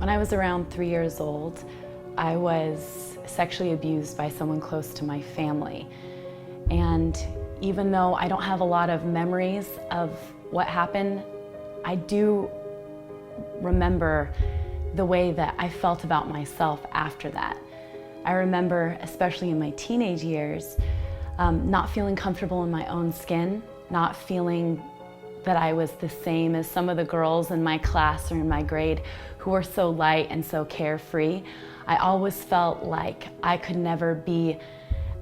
When I was around 3 years old, I was sexually abused by someone close to my family. And even though I don't have a lot of memories of what happened, I do remember the way that I felt about myself after that. I remember, especially in my teenage years, not feeling comfortable in my own skin, not feeling that I was the same as some of the girls in my class or in my grade who were so light and so carefree. I always felt like I could never be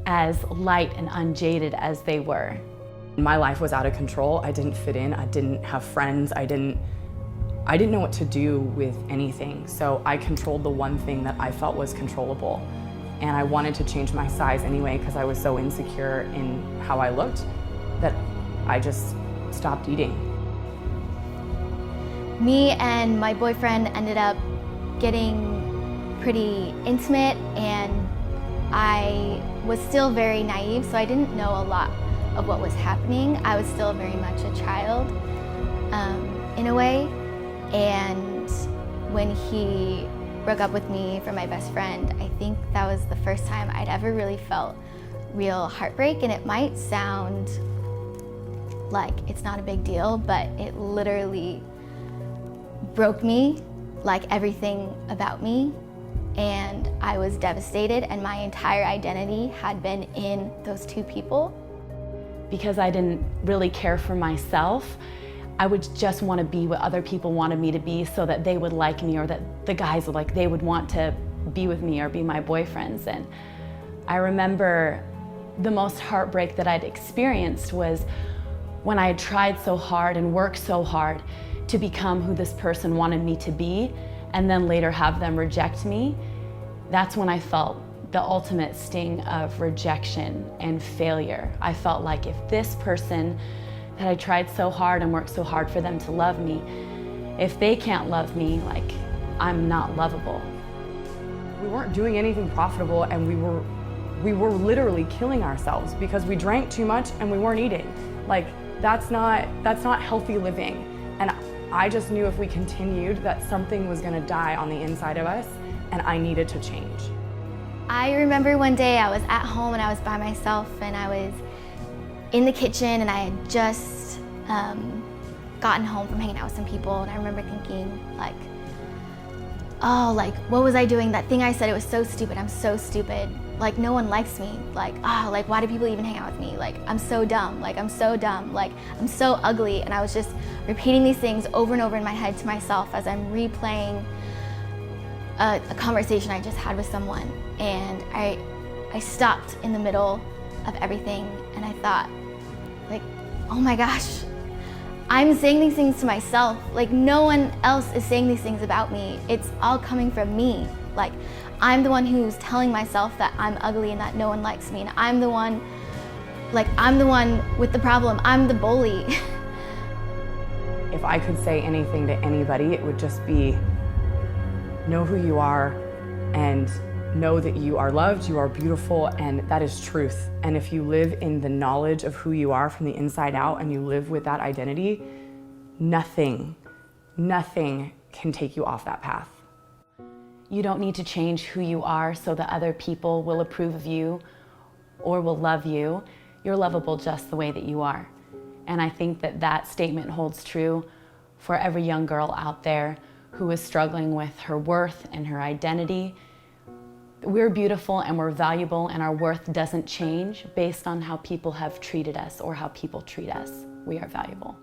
as light and unjaded as they were. My life was out of control. I didn't fit in. I didn't have friends. I didn't know what to do with anything. So I controlled the one thing that I felt was controllable. And I wanted to change my size anyway because I was so insecure in how I looked that I just stopped eating. Me and my boyfriend ended up getting pretty intimate, and I was still very naive, so I didn't know a lot of what was happening. I was still very much a child in a way, and when he broke up with me for my best friend, I think that was the first time I'd ever really felt real heartbreak. And it might sound like it's not a big deal, but it literally broke me, like everything about me, and I was devastated, and my entire identity had been in those two people. Because I didn't really care for myself, I would just want to be what other people wanted me to be so that they would like me, or that the guys would they would want to be with me or be my boyfriends. And I remember the most heartbreak that I'd experienced was when I had tried so hard and worked so hard to become who this person wanted me to be, and then later have them reject me. That's when I felt the ultimate sting of rejection and failure. I felt like if this person that I tried so hard and worked so hard for them to love me, if they can't love me, like, I'm not lovable. We weren't doing anything profitable, and we were literally killing ourselves because we drank too much and we weren't eating. Like, that's not healthy living. And I just knew if we continued that something was gonna die on the inside of us, and I needed to change. I remember one day I was at home and I was by myself, and I was in the kitchen, and I had just gotten home from hanging out with some people, and I remember thinking like, oh, like, what was I doing? That thing I said, it was so stupid. I'm so stupid. Like, no one likes me. Like, oh, like, why do people even hang out with me? Like, I'm so dumb. Like, I'm so dumb. Like, I'm so ugly. And I was just repeating these things over and over in my head to myself as I'm replaying a conversation I just had with someone. And I stopped in the middle of everything, and I thought, like, oh my gosh, I'm saying these things to myself. Like, no one else is saying these things about me. It's all coming from me. Like, I'm the one who's telling myself that I'm ugly and that no one likes me, and I'm the one with the problem. I'm the bully. If I could say anything to anybody, it would just be, know who you are and know that you are loved, you are beautiful, and that is truth. And if you live in the knowledge of who you are from the inside out, and you live with that identity, nothing can take you off that path. You don't need to change who you are so that other people will approve of you or will love you. You're lovable just the way that you are. And I think that that statement holds true for every young girl out there who is struggling with her worth and her identity. We're beautiful and we're valuable, and our worth doesn't change based on how people have treated us or how people treat us. We are valuable.